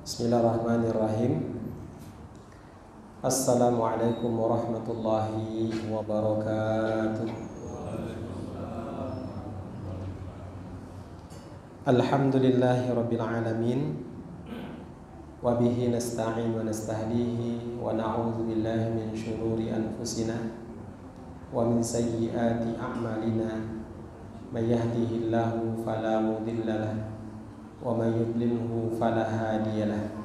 Bismillahirrahmanirrahim. Assalamualaikum warahmatullahi wabarakatuh. Alhamdulillahirabbil alamin. Wa bihi nasta'in wa nastahdihi wa na'udzu billahi min syururi anfusina wa min sayyiati a'malina. May yahdihillahu fala mudilla lahu wa may yudlilhu fala hadiya lahu.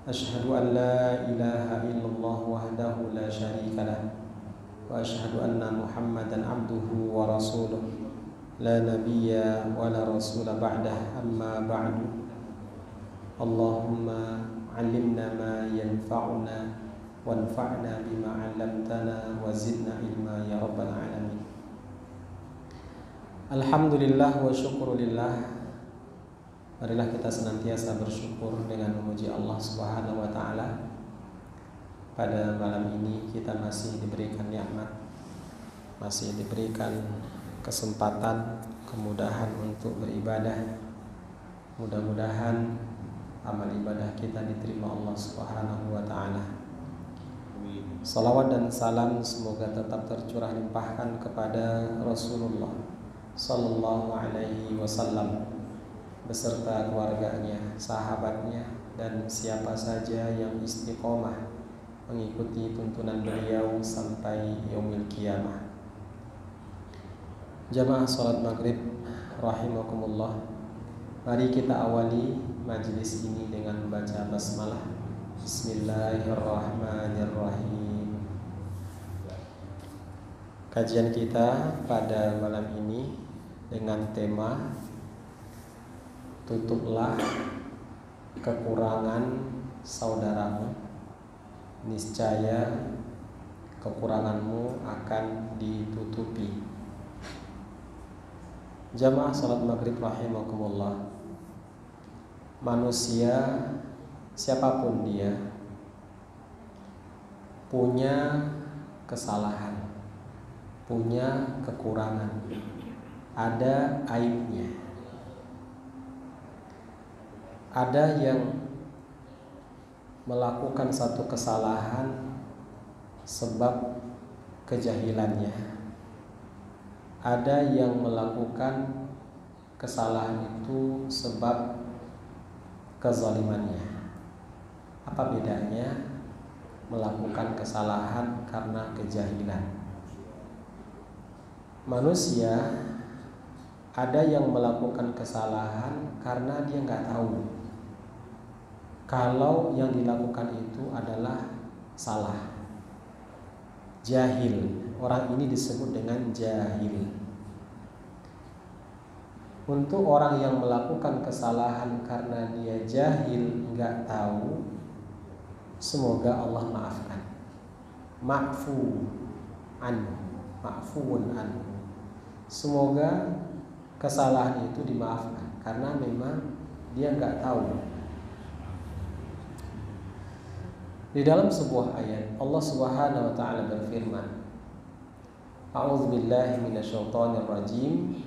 Asyhadu an la ilaha illallah wahdahu la syarika lahu wa asyhadu anna Muhammadan abduhu wa rasuluh la nabiyya wa la rasula ba'dah, amma ba'du. Allahumma 'allimna ma yanfa'una wanfa'na bima 'allamtana wa zidna ilma ya rabbal alamin. Alhamdulillah wa syukurulillah. Marilah kita senantiasa bersyukur dengan memuji Allah Subhanahu wa taala. Pada malam ini kita masih diberikan nikmat, masih diberikan kesempatan, kemudahan untuk beribadah. Mudah-mudahan amal ibadah kita diterima Allah Subhanahu wa taala. Salawat dan salam semoga tetap tercurah limpahkan kepada Rasulullah sallallahu alaihi wasallam beserta keluarganya, sahabatnya, dan siapa saja yang istiqomah mengikuti tuntunan beliau sampai yaumil qiyamah. Jamaah salat maghrib rahimakumullah, mari kita awali majlis ini dengan membaca basmalah. Bismillahirrahmanirrahim. Kajian kita pada malam ini dengan tema tutuplah kekurangan saudaramu, niscaya kekuranganmu akan ditutupi. Jamaah salat maghrib rahimakumullah, manusia siapapun dia punya kesalahan, punya kekurangan, ada aibnya. Ada yang melakukan satu kesalahan sebab kejahilannya. Ada yang melakukan kesalahan itu sebab kezalimannya. Apa bedanya melakukan kesalahan karena kejahilan? Manusia ada yang melakukan kesalahan karena dia nggak tahu kalau yang dilakukan itu adalah salah. Jahil, orang ini disebut dengan jahil. Untuk orang yang melakukan kesalahan karena dia jahil, nggak tahu, semoga Allah maafkan. Ma'fuun anhu. Semoga kesalahan itu dimaafkan karena memang dia nggak tahu. Di dalam sebuah ayat Allah Subhanahu wa taala berfirman, A'udzu billahi minasyaitonir rajim.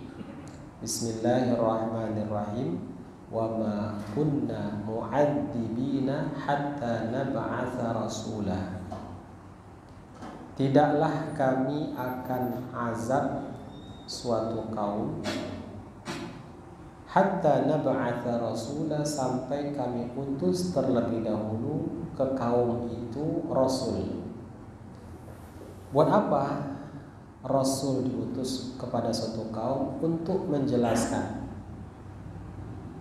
Bismillahirrahmanirrahim. Wa ma kunna mu'adzibina hatta nab'atsa rasula. Tidaklah kami akan azab suatu kaum hatta nab'atsa rasula, sampai kami utus terlebih dahulu ke kaum itu rasul. Buat apa rasul diutus kepada suatu kaum? Untuk menjelaskan.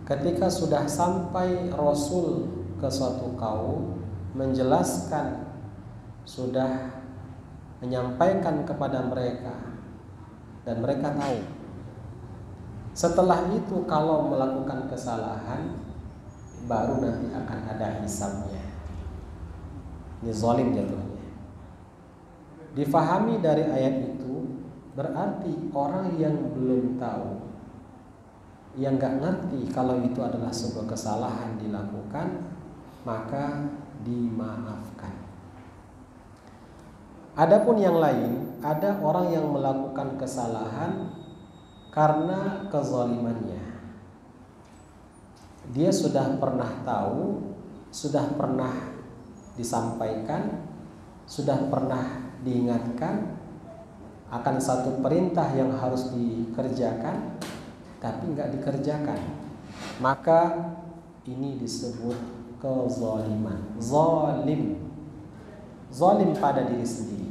Ketika sudah sampai rasul ke suatu kaum, menjelaskan, sudah menyampaikan kepada mereka dan mereka tahu. Setelah itu kalau melakukan kesalahan, baru nanti akan ada hisabnya. Ini zalim jatuhnya. Difahami dari ayat itu, berarti orang yang belum tahu, yang gak ngerti kalau itu adalah sebuah kesalahan dilakukan, maka dimaafkan. Adapun yang lain, ada orang yang melakukan kesalahan karena kezalimannya. dia sudah pernah tahu, sudah pernah disampaikan, sudah pernah diingatkan akan satu perintah yang harus dikerjakan, tapi nggak dikerjakan, maka ini disebut kezaliman. Zalim pada diri sendiri.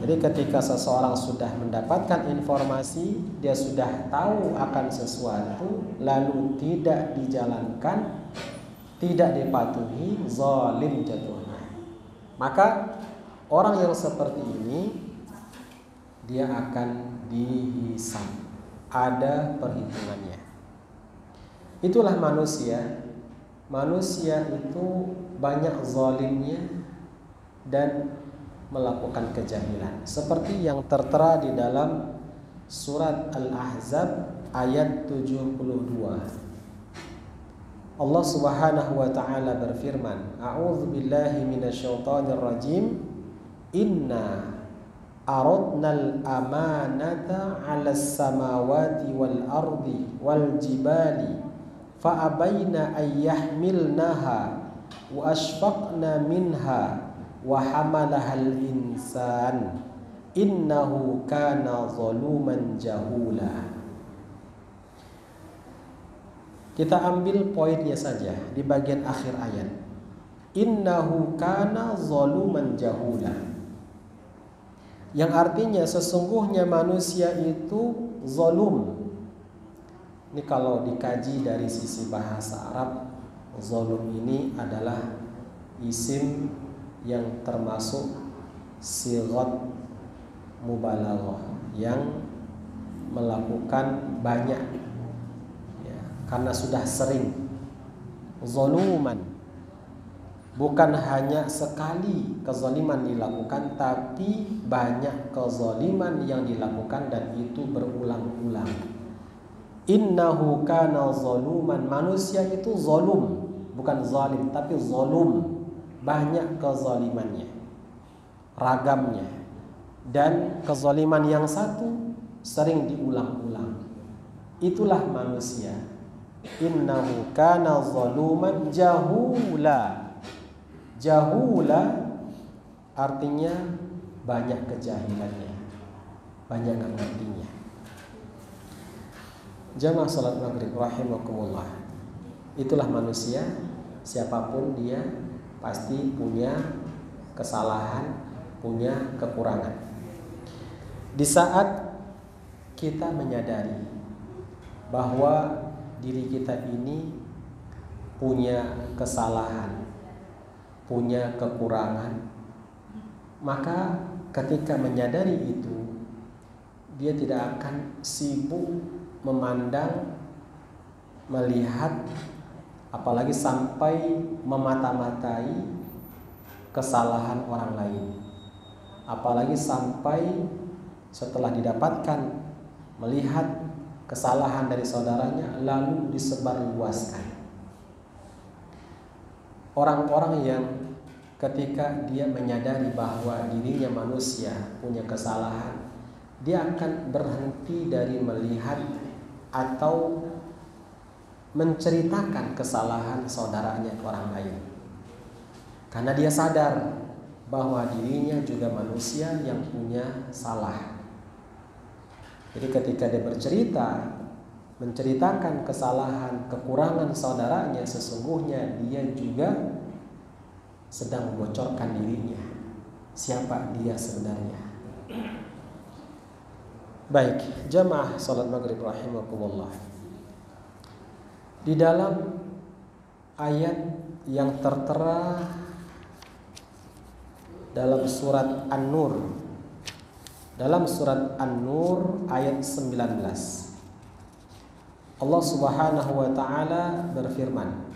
Jadi ketika seseorang sudah mendapatkan informasi, dia sudah tahu akan sesuatu, lalu tidak dijalankan, tidak dipatuhi, zalim jatuhnya. Maka orang yang seperti ini, dia akan dihisab. Ada perhitungannya. Itulah manusia. Manusia itu banyak zalimnya dan melakukan kejahilan, seperti yang tertera di dalam surat Al-Ahzab ayat 72. Allah Subhanahu wa taala berfirman, A'udzu billahi minasyaitonir rajim. Inna aradnal amanata 'alas samawati wal ardi wal jibali fa abaina ay yahmilnaha wa ashfaqna minha wa hamalahal insan innahu kana zaluman jahula. Kita ambil poinnya saja di bagian akhir ayat. Innahu kana zaluman jahula. Yang artinya sesungguhnya manusia itu zalum. Ini kalau dikaji dari sisi bahasa Arab, zalum ini adalah isim yang termasuk sighat mubalaghah, yang melakukan banyak ya, karena sudah sering. Zaluman bukan hanya sekali kezaliman dilakukan, tapi banyak kezaliman yang dilakukan dan itu berulang-ulang. Innahu kana zaluman, manusia itu zalum, bukan zalim tapi zalum. Banyak kezalimannya, ragamnya, dan kezaliman yang satu sering diulang-ulang. Itulah manusia. Innahu kana zaluman jahula. Jahula artinya banyak kejahilannya, banyak ngertinya. Jamaah salat maghrib rahimakumullah. Itulah manusia, siapapun dia pasti punya kesalahan, punya kekurangan. Di saat kita menyadari bahwa diri kita ini punya kesalahan, punya kekurangan, maka ketika menyadari itu, dia tidak akan sibuk memandang, melihat, apalagi sampai memata-matai kesalahan orang lain. Apalagi sampai setelah didapatkan melihat kesalahan dari saudaranya lalu disebarluaskan. Orang-orang yang ketika dia menyadari bahwa dirinya manusia punya kesalahan, dia akan berhenti dari melihat atau menceritakan kesalahan saudaranya ke orang lain, karena dia sadar bahwa dirinya juga manusia yang punya salah. Jadi ketika dia bercerita, menceritakan kesalahan, kekurangan saudaranya, sesungguhnya dia juga sedang membocorkan dirinya, siapa dia sebenarnya. Baik, jamaah salat maghrib rahimakumullah. Di dalam ayat yang tertera dalam surat An-Nur, dalam surat An-Nur ayat 19, Allah Subhanahu wa taala berfirman,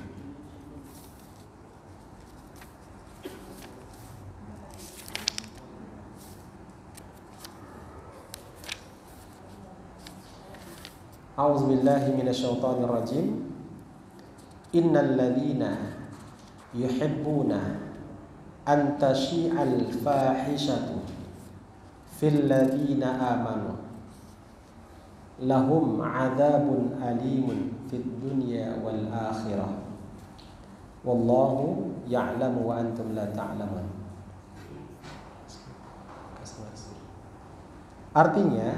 A'udzubillahi minasyaitonir rajim. Innal ladzina yuhibbuna an tashi'al fahishatu fil ladzina amanu lahum 'adzabun alimun fid dunya wal akhirah. Wallahu ya'lamu wa antum la ta'lamun. Artinya,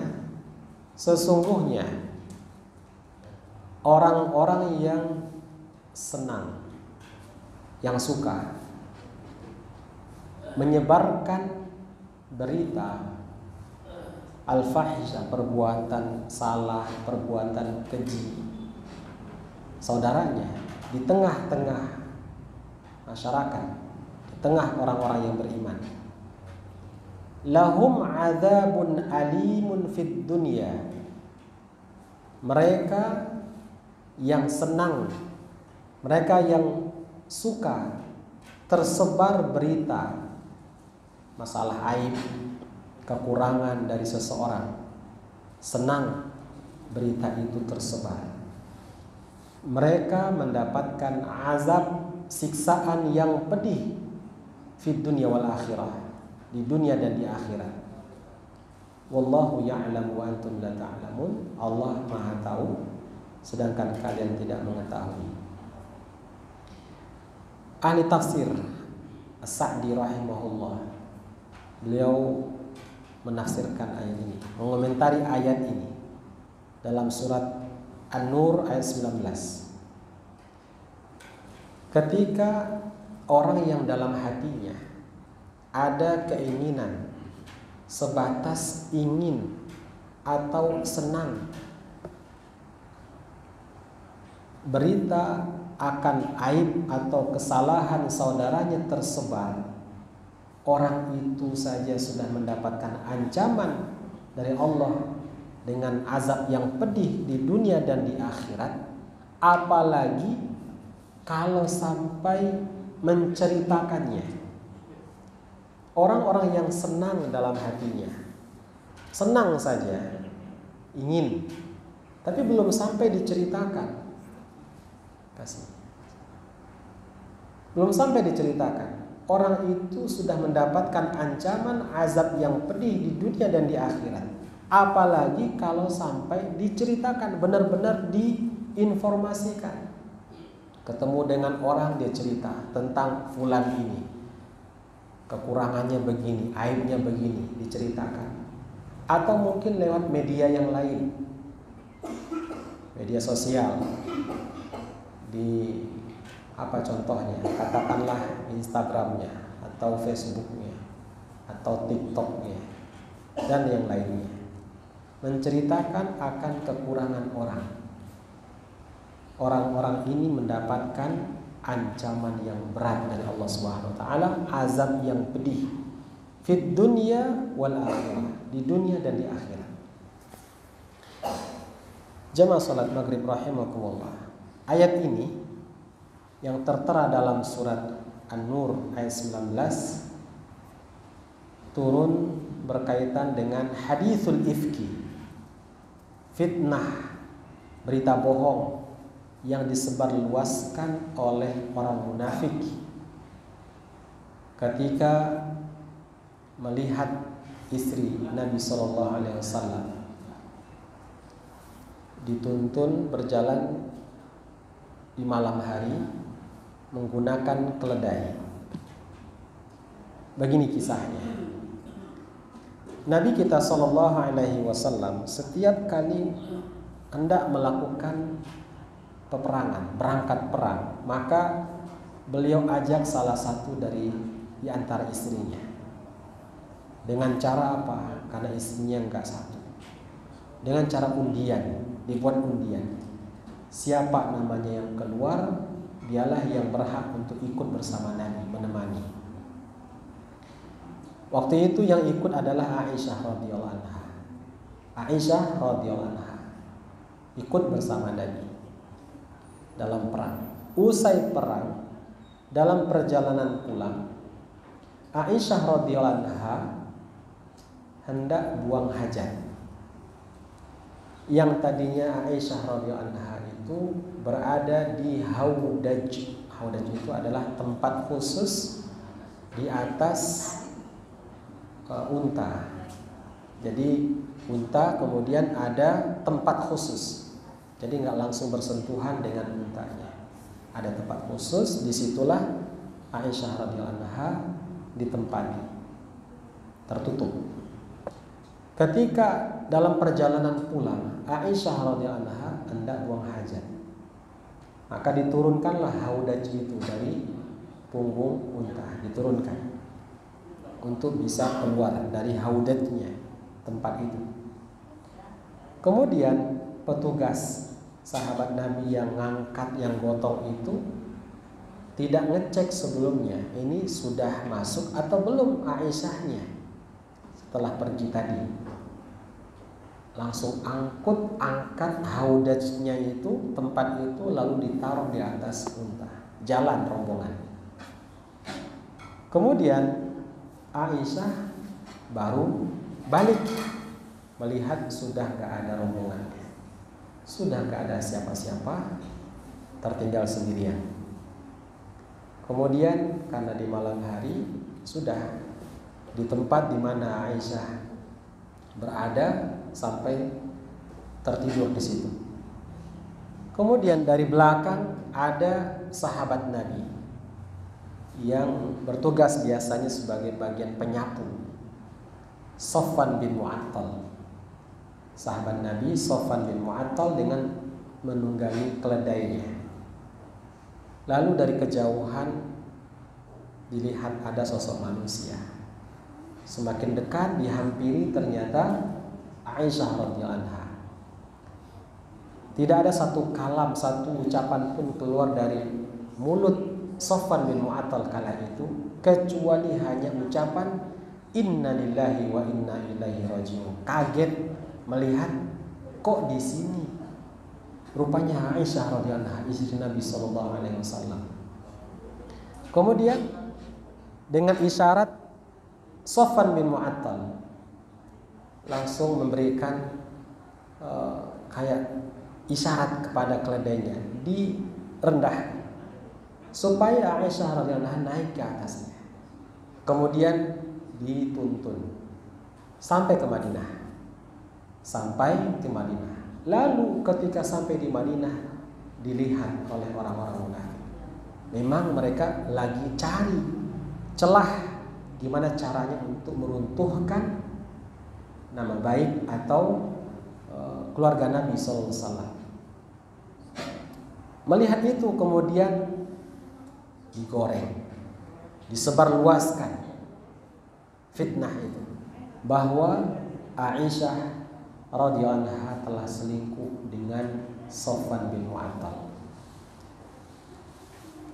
sesungguhnya orang-orang yang senang, yang suka menyebarkan berita al-fahisha, perbuatan salah, perbuatan keji saudaranya di tengah-tengah masyarakat, di tengah orang-orang yang beriman. Lahum adzabun alimun fid dunya. Mereka yang senang, mereka yang suka tersebar berita masalah aib, kekurangan dari seseorang, senang berita itu tersebar. Mereka mendapatkan azab, siksaan yang pedih fid dunya wal akhirah, di dunia dan di akhirat. Wallahu ya'lamu wa antum la ta'lamun. Allah Maha tahu sedangkan kalian tidak mengetahui. Ahli tafsir As-Sa'di rahimahullah, beliau menafsirkan ayat ini, mengomentari ayat ini dalam surat An-Nur ayat 19. Ketika orang yang dalam hatinya ada keinginan sebatas ingin atau senang berita akan aib atau kesalahan saudaranya tersebar, orang itu saja sudah mendapatkan ancaman dari Allah dengan azab yang pedih di dunia dan di akhirat, apalagi kalau sampai menceritakannya. Orang-orang yang senang dalam hatinya, senang saja, ingin, tapi belum sampai diceritakan. Belum sampai diceritakan, orang itu sudah mendapatkan ancaman azab yang pedih di dunia dan di akhirat. Apalagi kalau sampai diceritakan, benar-benar diinformasikan. Ketemu dengan orang, dia cerita tentang fulan ini, kekurangannya begini, aibnya begini, diceritakan. Atau mungkin lewat media yang lain, media sosial, di apa contohnya, katakanlah Instagramnya atau Facebooknya atau TikToknya dan yang lainnya, menceritakan akan kekurangan orang. Orang-orang ini mendapatkan ancaman yang berat dari Allah Subhanahu wa taala, azab yang pedih fid dunya wal akhirah, di dunia dan di akhirat. Jamaah salat maghrib rahimakumullah. Ayat ini yang tertera dalam surat An-Nur ayat 19 turun berkaitan dengan haditsul ifki, fitnah, berita bohong yang disebarluaskan oleh orang munafik ketika melihat istri Nabi SAW dituntun berjalan di malam hari menggunakan keledai. Begini kisahnya. Nabi kita SAW setiap kali hendak melakukan peperangan, berangkat perang, maka beliau ajak salah satu dari di antara istrinya. Dengan cara apa? Karena istrinya enggak satu. Dengan cara undian, dibuat undian. Siapa namanya yang keluar, dialah yang berhak untuk ikut bersama Nabi, menemani. Waktu itu yang ikut adalah Aisyah radhiyallahu anha. Aisyah radhiyallahu anha ikut bersama Nabi dalam perang. Usai perang, dalam perjalanan pulang, Aisyah radhiyallahu anha hendak buang hajat. Yang tadinya Aisyah radhiyallahu anha itu berada di haudaj. Haudaj itu adalah tempat khusus di atas unta. Jadi unta kemudian ada tempat khusus Jadi nggak langsung bersentuhan dengan untanya. Ada tempat khusus, disitulah Aisyah radhiyallahu anha ditempati, tertutup. Ketika dalam perjalanan pulang, Aisyah radhiyallahu anha hendak buang hajat, maka diturunkanlah haudaj itu dari punggung unta, diturunkan untuk bisa keluar dari haudajnya, tempat itu. Kemudian petugas sahabat Nabi yang ngangkat, yang gotong itu tidak ngecek sebelumnya ini sudah masuk atau belum Aisyahnya setelah pergi tadi. Langsung angkat haudajnya itu, tempat itu, lalu ditaruh di atas unta, jalan rombongan. Kemudian Aisyah baru balik, melihat sudah gak ada rombongan, sudah gak ada siapa-siapa, tertinggal sendirian. Kemudian karena di malam hari, sudah di tempat di mana Aisyah berada sampai tertidur di situ. Kemudian dari belakang ada sahabat Nabi yang bertugas biasanya sebagai bagian penyapu, Sofwan bin Mu'attal. Sahabat Nabi Sofwan bin Mu'attal dengan menunggangi keledainya. Lalu dari kejauhan dilihat ada sosok manusia. Semakin dekat dihampiri, ternyata Aisyah radhiyallahu anha. Tidak ada satu kalam, satu ucapan pun keluar dari mulut Sofwan bin Mu'attal kala itu, kecuali hanya ucapan Inna lillahi wa inna ilaihi raji'un. Kaget melihat kok di sini rupanya Aisyah radhiyallahu anha, istri Nabi sallallahu alaihi wasallam. Kemudian dengan isyarat Sofwan bin Mu'attal langsung memberikan kayak isyarat kepada keledainya, direndahkan supaya Aisyah radhiyallahu anha naik ke atasnya. Kemudian dituntun sampai ke Madinah. Lalu ketika sampai di Madinah, dilihat oleh orang-orang munafik. Memang mereka lagi cari celah gimana caranya untuk meruntuhkan nama baik atau keluarga Nabi SAW. Melihat itu kemudian digoreng, disebarluaskan fitnah itu, bahwa Aisyah radhiyallahu anha telah selingkuh dengan Sofwan bin Mu'attal.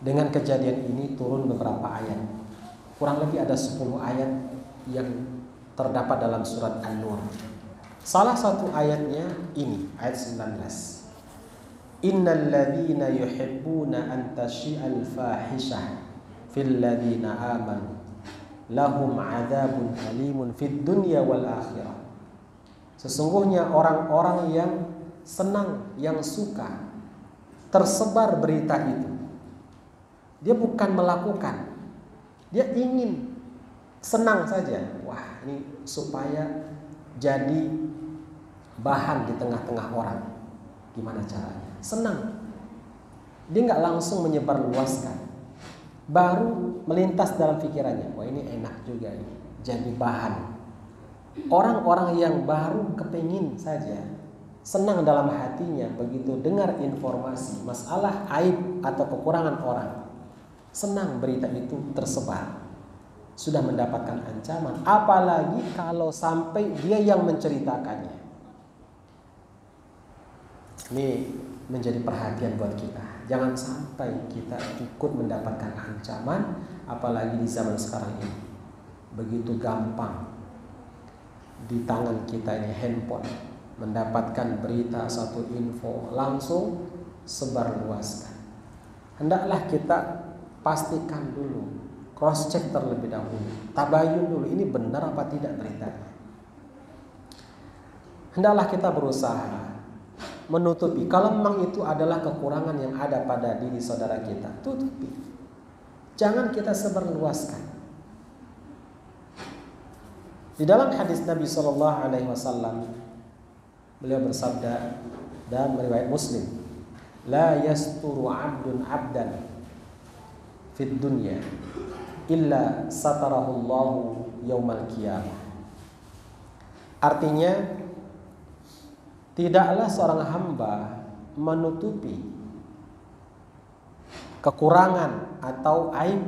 Dengan kejadian ini turun beberapa ayat. Kurang lebih ada 10 ayat yang terdapat dalam surat An-Nur. Salah satu ayatnya ini, ayat 19. Innal ladzina yuhibbuna an tashi'al fahishah fil ladzina amanu lahum 'adzabun alimun fid dunya wal akhirah. Sesungguhnya orang-orang yang senang, yang suka tersebar berita itu, dia bukan melakukan, dia ingin senang saja. Wah, ini supaya jadi bahan di tengah-tengah orang. Gimana caranya? Senang. Dia nggak langsung menyebarluaskan, baru melintas dalam pikirannya, wah ini enak juga ini, jadi bahan. Orang-orang yang baru kepingin saja, senang dalam hatinya begitu dengar informasi masalah aib atau kekurangan orang, senang berita itu tersebar, sudah mendapatkan ancaman. Apalagi kalau sampai dia yang menceritakannya. Ini menjadi perhatian buat kita. Jangan sampai kita ikut mendapatkan ancaman, apalagi di zaman sekarang ini. Begitu gampang di tangan kita ini handphone, mendapatkan berita, satu info langsung sebarluaskan. Hendaklah kita pastikan dulu, cross check terlebih dahulu, tabayun dulu, ini benar apa tidak beritanya. Hendaklah kita berusaha menutupi. Kalau memang itu adalah kekurangan yang ada pada diri saudara kita, tutupi. Jangan kita sebarluaskan. Di dalam hadis Nabi SAW, beliau bersabda, dan riwayat Muslim, la yasturu 'abdun 'abdan fid dunya illa satarahu Allahu yaumal qiyamah. Artinya, tidaklah seorang hamba menutupi kekurangan atau aib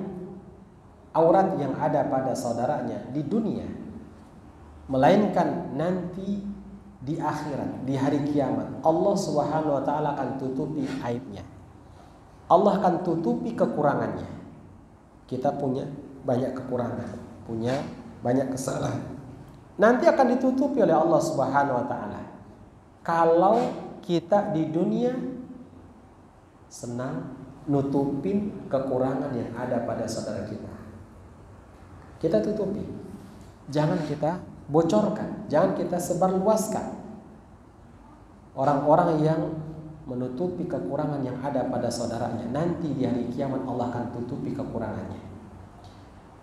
aurat yang ada pada saudaranya di dunia, melainkan nanti di akhirat, di hari kiamat, Allah Subhanahu wa taala akan tutupi aibnya. Allah akan tutupi kekurangannya. Kita punya banyak kekurangan, punya banyak kesalahan. Nanti akan ditutupi oleh Allah Subhanahu wa taala. Kalau kita di dunia senang nutupin kekurangan yang ada pada saudara kita, kita tutupi. Jangan kita bocorkan, jangan kita sebarluaskan. Orang-orang yang menutupi kekurangan yang ada pada saudaranya, nanti di hari kiamat Allah akan tutupi kekurangannya.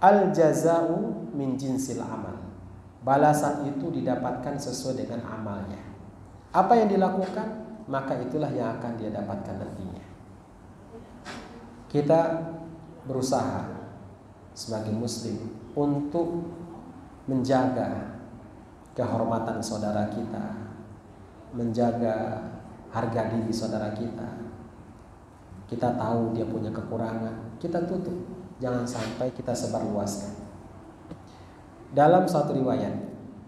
Al jaza'u min jinsil amal. Balasan itu didapatkan sesuai dengan amalnya. Apa yang dilakukan, maka itulah yang akan dia dapatkan nantinya. Kita berusaha sebagai muslim untuk menjaga kehormatan saudara kita, menjaga harga diri saudara kita. Kita tahu dia punya kekurangan, kita tutup, jangan sampai kita sebarluaskan. Dalam suatu riwayat,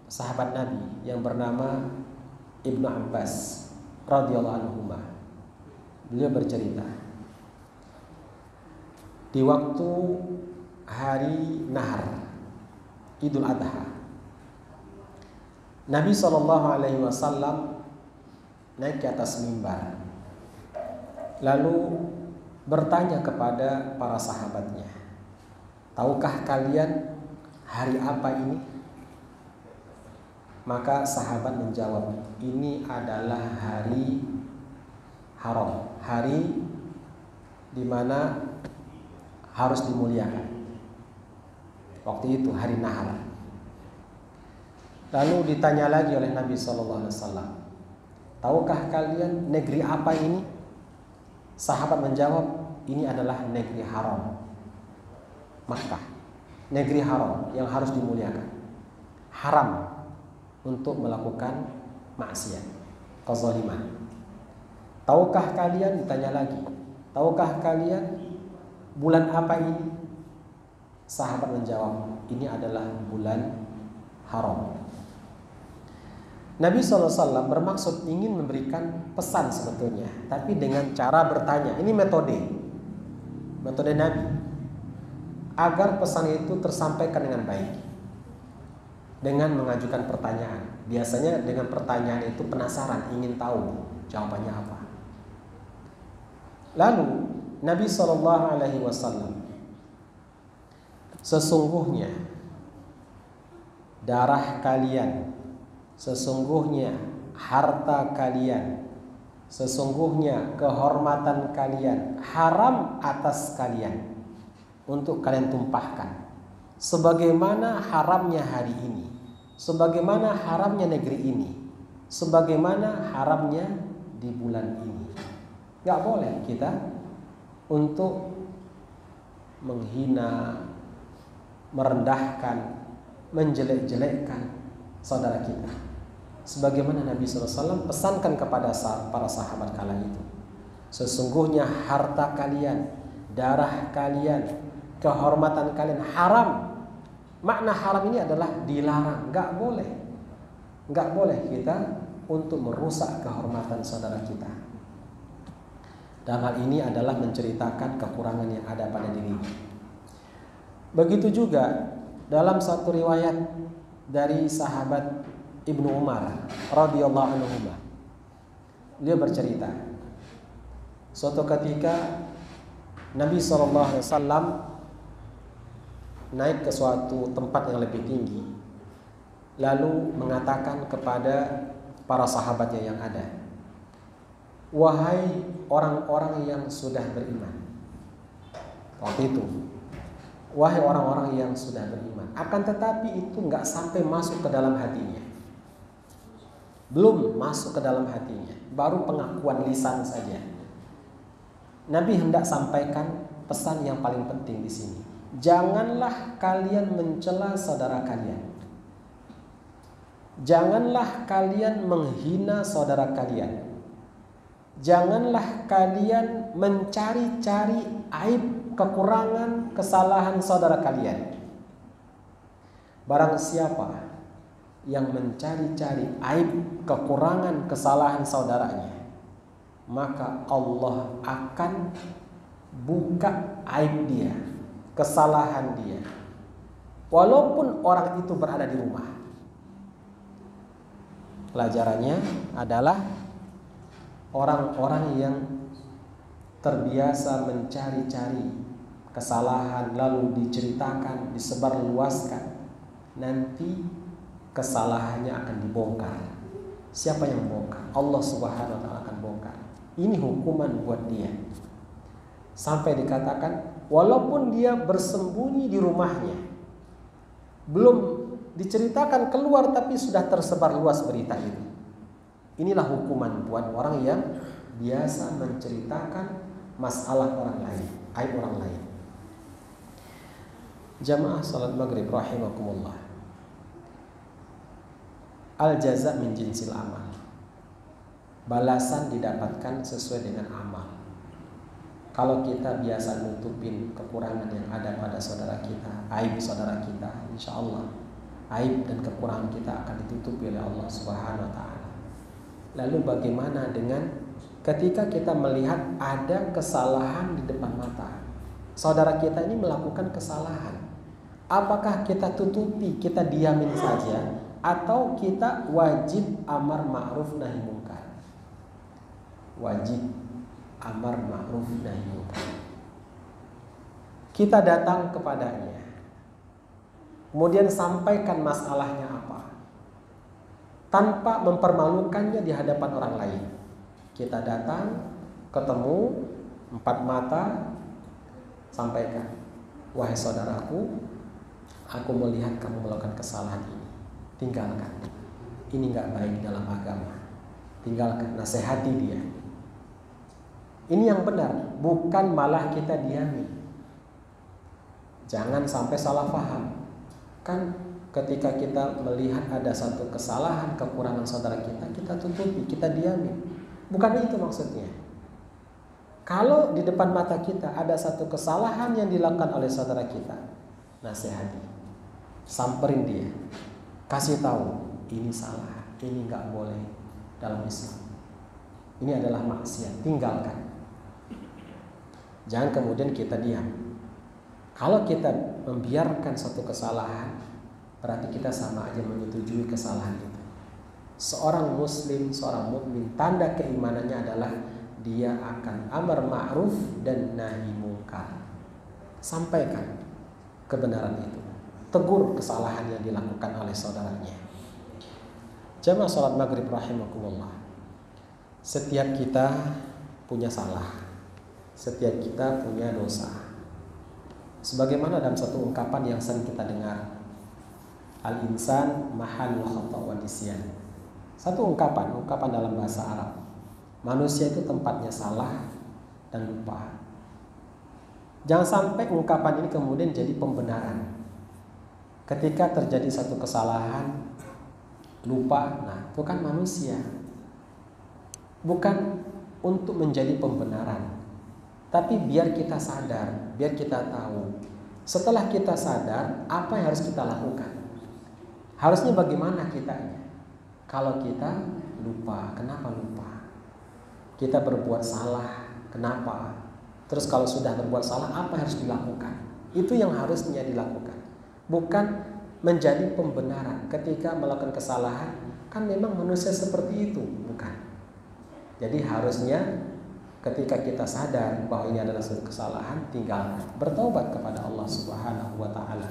sahabat Nabi yang bernama Ibnu Abbas radhiyallahu anhu, beliau bercerita, di waktu hari Nahar, Idul Adha, Nabi SAW naik ke atas mimbar, lalu bertanya kepada para sahabatnya, tahukah kalian hari apa ini? Maka sahabat menjawab, ini adalah hari haram, hari di mana harus dimuliakan. Waktu itu hari Nahar. Lalu ditanya lagi oleh Nabi SAW, tahukah kalian negeri apa ini? Sahabat menjawab, ini adalah negeri haram, Makkah, negeri haram yang harus dimuliakan. Haram untuk melakukan maksiat, kezaliman. Tahukah kalian, ditanya lagi, tahukah kalian bulan apa ini? Sahabat menjawab, ini adalah bulan haram. Nabi SAW bermaksud ingin memberikan pesan sebetulnya, tapi dengan cara bertanya. Ini metode Nabi agar pesan itu tersampaikan dengan baik, dengan mengajukan pertanyaan. Biasanya dengan pertanyaan itu penasaran, ingin tahu jawabannya apa. Lalu Nabi SAW, sesungguhnya darah kalian, sesungguhnya harta kalian, sesungguhnya kehormatan kalian haram atas kalian untuk kalian tumpahkan, sebagaimana haramnya hari ini, sebagaimana haramnya negeri ini, sebagaimana haramnya di bulan ini. Gak boleh kita untuk menghina, merendahkan, menjelek-jelekkan saudara kita, sebagaimana Nabi SAW pesankan kepada para sahabat kala itu. Sesungguhnya harta kalian, darah kalian, kehormatan kalian haram. Makna haram ini adalah dilarang, gak boleh kita untuk merusak kehormatan saudara kita. Dan hal ini adalah menceritakan kekurangan yang ada pada dirinya. Begitu juga dalam satu riwayat dari sahabat Ibnu Umar radhiyallahu anhu, dia bercerita, suatu ketika Nabi SAW naik ke suatu tempat yang lebih tinggi, lalu mengatakan kepada para sahabatnya yang ada, wahai orang-orang yang sudah beriman. Waktu itu, wahai orang-orang yang sudah beriman, akan tetapi itu nggak sampai masuk ke dalam hatinya. belum masuk ke dalam hatinya, baru pengakuan lisan saja. Nabi hendak sampaikan pesan yang paling penting di sini. Janganlah kalian mencela saudara kalian. Janganlah kalian menghina saudara kalian. Janganlah kalian mencari-cari aib, kekurangan, kesalahan saudara kalian. Barang siapa yang mencari-cari aib, kekurangan, kesalahan saudaranya, maka Allah akan buka aib dia, kesalahan dia, walaupun orang itu berada di rumah. Pelajarannya adalah orang-orang yang terbiasa mencari-cari kesalahan lalu diceritakan, disebarluaskan, nanti kesalahannya akan dibongkar. Siapa yang membongkar? Allah Subhanahu wa taala akan bongkar. Ini hukuman buat dia. Sampai dikatakan walaupun dia bersembunyi di rumahnya, belum diceritakan keluar tapi sudah tersebar luas berita itu. Inilah hukuman buat orang yang biasa menceritakan masalah orang lain, aib orang lain. Jamaah salat maghrib rahimakumullah. Al-jaza min jinsil amal. Balasan didapatkan sesuai dengan amal. Kalau kita biasa nutupin kekurangan yang ada pada saudara kita, aib saudara kita, insya Allah aib dan kekurangan kita akan ditutupi oleh Allah Subhanahu wa taala. Lalu bagaimana dengan ketika kita melihat ada kesalahan di depan mata? Saudara kita ini melakukan kesalahan. Apakah kita tutupi, kita diamin saja, atau kita wajib amar ma'ruf nahi munkar? Wajib amar ma'ruf nahi munkar. Kita datang kepadanya, kemudian sampaikan masalahnya apa, tanpa mempermalukannya di hadapan orang lain. Kita datang, ketemu, empat mata, sampaikan, wahai saudaraku, aku melihat kamu melakukan kesalahan ini, tinggalkan. Ini gak baik dalam agama. Tinggalkan, nasihati dia. Ini yang benar, bukan malah kita diami. Jangan sampai salah paham. Kan ketika kita melihat ada satu kesalahan, kekurangan saudara kita, kita tutupi, kita diami. Bukan itu maksudnya. Kalau di depan mata kita ada satu kesalahan yang dilakukan oleh saudara kita, nasihati, samperin dia, kasih tahu, ini salah, ini nggak boleh dalam Islam. Ini adalah maksiat, tinggalkan. Jangan kemudian kita diam. Kalau kita membiarkan suatu kesalahan, berarti kita sama aja menyetujui kesalahan itu. Seorang muslim, seorang mukmin, tanda keimanannya adalah dia akan amar ma'ruf dan nahi munkar. Sampaikan kebenaran itu. Tegur kesalahan yang dilakukan oleh saudaranya. Jamaah salat maghrib rahimakumullah. Setiap kita punya salah. Setiap kita punya dosa. Sebagaimana dalam satu ungkapan yang sering kita dengar, al-insan mahallul khata' wa nisyan. Satu ungkapan dalam bahasa Arab. Manusia itu tempatnya salah dan lupa. Jangan sampai ungkapan ini kemudian jadi pembenaran. Ketika terjadi satu kesalahan, lupa, nah itu kan manusia. Bukan untuk menjadi pembenaran, tapi biar kita sadar, biar kita tahu. Setelah kita sadar, apa yang harus kita lakukan? Harusnya bagaimana kitanya? Kalau kita lupa, kenapa lupa? Kita berbuat salah, kenapa? Terus kalau sudah berbuat salah, apa yang harus dilakukan? Itu yang harusnya dilakukan. Bukan menjadi pembenaran ketika melakukan kesalahan. Kan memang manusia seperti itu, bukan? Jadi harusnya ketika kita sadar bahwa ini adalah suatu kesalahan, tinggal bertobat kepada Allah Subhanahu wa taala.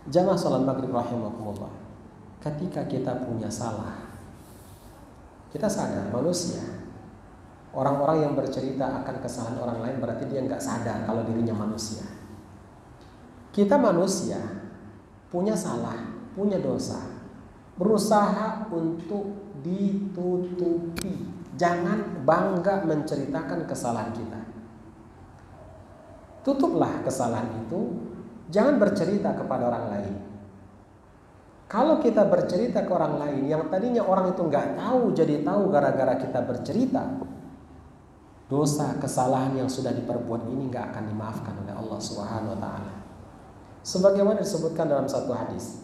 Jamaah salat maghrib rahimakumullah. Ketika kita punya salah, kita sadar manusia. Orang-orang yang bercerita akan kesalahan orang lain berarti dia nggak sadar kalau dirinya manusia. Kita manusia, punya salah, punya dosa. berusaha untuk ditutupi. Jangan bangga menceritakan kesalahan kita. Tutuplah kesalahan itu, jangan bercerita kepada orang lain. Kalau kita bercerita ke orang lain, yang tadinya orang itu nggak tahu jadi tahu gara-gara kita bercerita, dosa kesalahan yang sudah diperbuat ini nggak akan dimaafkan oleh Allah Subhanahu Wa Taala. Sebagaimana disebutkan dalam satu hadis,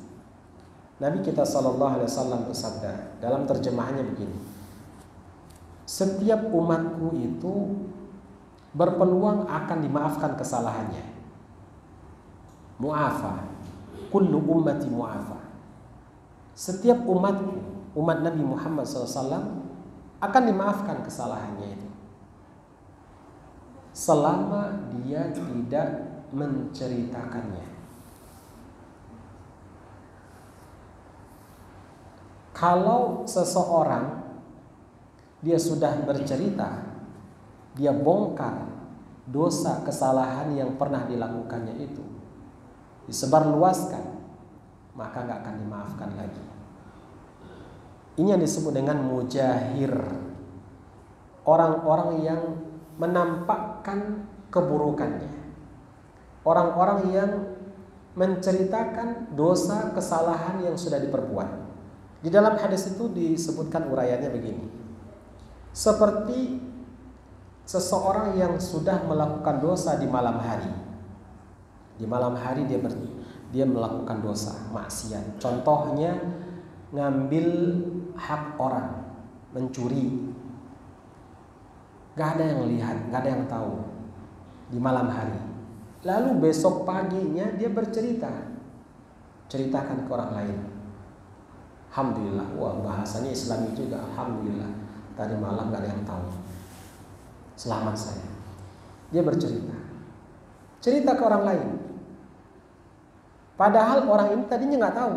Nabi kita Shallallahu Alaihi Wasallam bersabda dalam terjemahannya begini: setiap umatku itu berpeluang akan dimaafkan kesalahannya. Mu'afa, kullu ummati mu'afa. Setiap umatku, umat Nabi Muhammad SAW akan dimaafkan kesalahannya itu, selama dia tidak menceritakannya. Kalau seseorang dia sudah bercerita, dia bongkar dosa kesalahan yang pernah dilakukannya itu, disebarluaskan, maka nggak akan dimaafkan lagi. Ini yang disebut dengan mujahir, orang-orang yang menampakkan keburukannya, orang-orang yang menceritakan dosa kesalahan yang sudah diperbuat. Di dalam hadis itu disebutkan uraiannya begini: seperti seseorang yang sudah melakukan dosa di malam hari. Di malam hari dia melakukan dosa, maksiat. Contohnya ngambil hak orang, mencuri. Gak ada yang lihat, gak ada yang tahu di malam hari. Lalu besok paginya dia bercerita, ceritakan ke orang lain. Alhamdulillah, wah bahasanya Islami juga. Alhamdulillah, tadi malam gak ada yang tahu. Selamat saya. Dia bercerita, cerita ke orang lain. Padahal orang ini tadinya nggak tahu.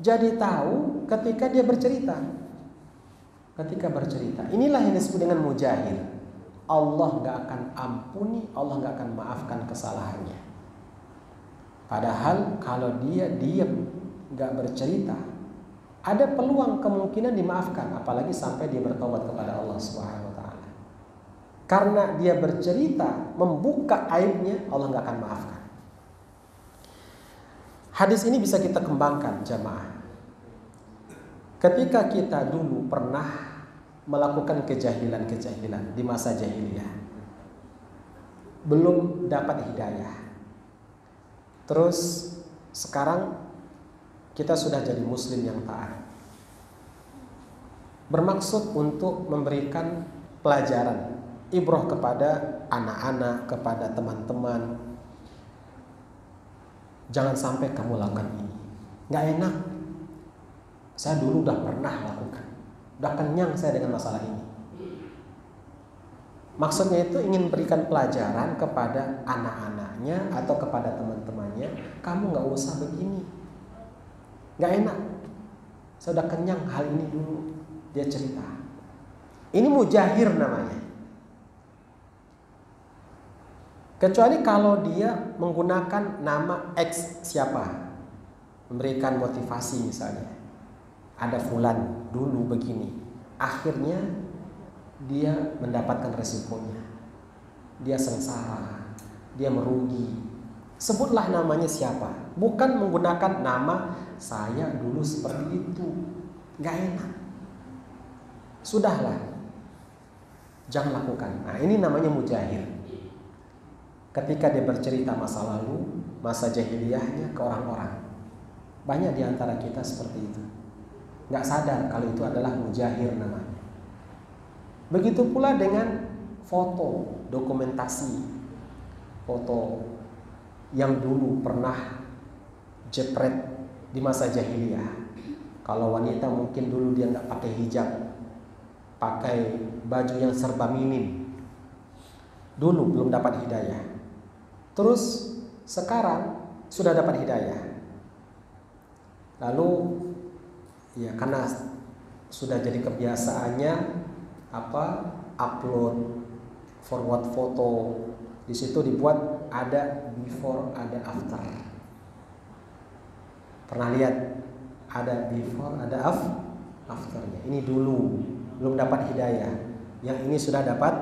Jadi tahu ketika dia bercerita. Ketika bercerita, inilah yang disebut dengan mujahir. Allah nggak akan ampuni, Allah nggak akan maafkan kesalahannya. Padahal kalau dia diam, nggak bercerita, ada peluang kemungkinan dimaafkan, apalagi sampai dia bertobat kepada Allah Subhanahu Wa Taala. Karena dia bercerita, membuka aibnya, Allah nggak akan maafkan. Hadis ini bisa kita kembangkan jamaah. Ketika kita dulu pernah melakukan kejahilan-kejahilan di masa jahiliyah, belum dapat hidayah, terus sekarang kita sudah jadi muslim yang taat, bermaksud untuk memberikan pelajaran, ibrah kepada anak-anak, kepada teman-teman. Jangan sampai kamu lakukan ini, gak enak. Saya dulu udah pernah lakukan, udah kenyang saya dengan masalah ini. Maksudnya itu ingin berikan pelajaran kepada anak-anaknya atau kepada teman-temannya. Kamu gak usah begini, gak enak. Saya udah kenyang hal ini dulu. Dia cerita. Ini mujahir namanya. Kecuali kalau dia menggunakan nama X siapa, memberikan motivasi misalnya. Ada fulan dulu begini, akhirnya dia mendapatkan resikonya. Dia sengsara, dia merugi. Sebutlah namanya siapa, bukan menggunakan nama saya dulu seperti itu. Gak enak. Sudahlah, jangan lakukan. Nah, ini namanya mujahir. Ketika dia bercerita masa lalu, masa jahiliyahnya ke orang-orang. Banyak di antara kita seperti itu, gak sadar kalau itu adalah mujahir namanya. Begitu pula dengan foto, dokumentasi foto yang dulu pernah jepret di masa jahiliyah. Kalau wanita mungkin dulu dia gak pakai hijab, pakai baju yang serba minim, dulu belum dapat hidayah. Terus sekarang sudah dapat hidayah. Lalu ya karena sudah jadi kebiasaannya upload forward foto, di situ dibuat ada before ada after. Pernah lihat Ada before, ada afternya. Ini dulu belum dapat hidayah. Yang ini sudah dapat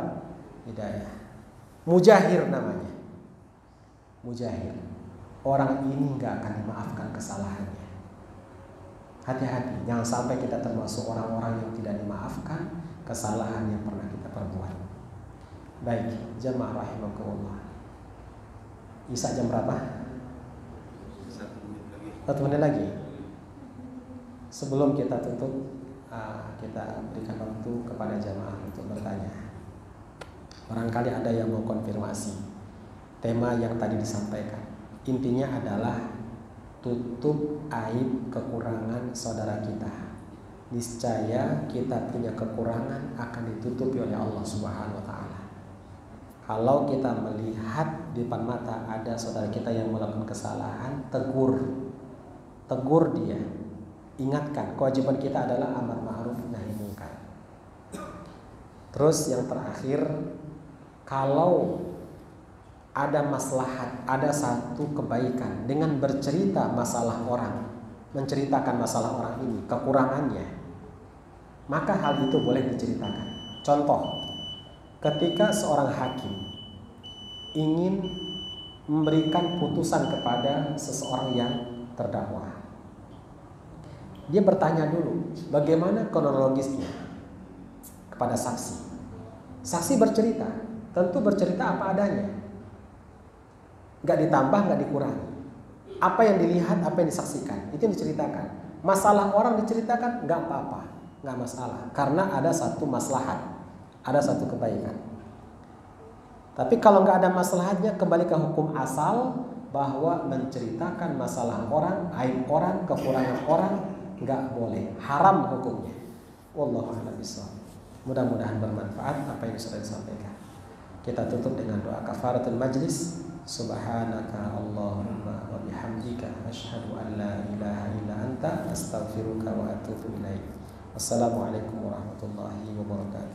hidayah. Mujahir namanya. Mujahir. Orang ini nggak akan dimaafkan kesalahannya. Hati-hati, jangan sampai kita termasuk orang-orang yang tidak dimaafkan kesalahan yang pernah kita perbuat. Baik, jamaah rahimakumullah. Isya jam berapa? 1 menit lagi. Sebelum kita tutup, kita berikan waktu kepada jamaah untuk bertanya. Barangkali ada yang mau konfirmasi tema yang tadi disampaikan. Intinya adalah tutup aib kekurangan saudara kita. Niscaya kita punya kekurangan akan ditutupi oleh Allah Subhanahu wa taala. Kalau kita melihat di depan mata ada saudara kita yang melakukan kesalahan, tegur dia. Ingatkan, kewajiban kita adalah amar ma'ruf nahi munkar. Terus yang terakhir, kalau ada maslahat, ada satu kebaikan dengan bercerita masalah orang, menceritakan masalah orang ini, kekurangannya, maka hal itu boleh diceritakan. Contoh, ketika seorang hakim ingin memberikan putusan kepada seseorang yang terdakwa, dia bertanya dulu bagaimana kronologisnya kepada saksi. Saksi bercerita, tentu bercerita apa adanya, nggak ditambah, nggak dikurangi. Apa yang dilihat, apa yang disaksikan, itu yang diceritakan. Masalah orang diceritakan, nggak apa-apa, nggak masalah, karena ada satu maslahat, ada satu kebaikan. Tapi kalau nggak ada maslahatnya, kembali ke hukum asal bahwa menceritakan masalah orang, aib orang, kekurangan orang nggak boleh, haram hukumnya. Wallahu a'lam bishawab. Mudah-mudahan bermanfaat apa yang sudah disampaikan. Kita tutup dengan doa kafaratul majlis. Subhanaka Allahumma wa bihamdika asyhadu an la ilaha illa anta astaghfiruka wa atubu ilaik. Wassalamualaikum warahmatullahi wabarakatuh.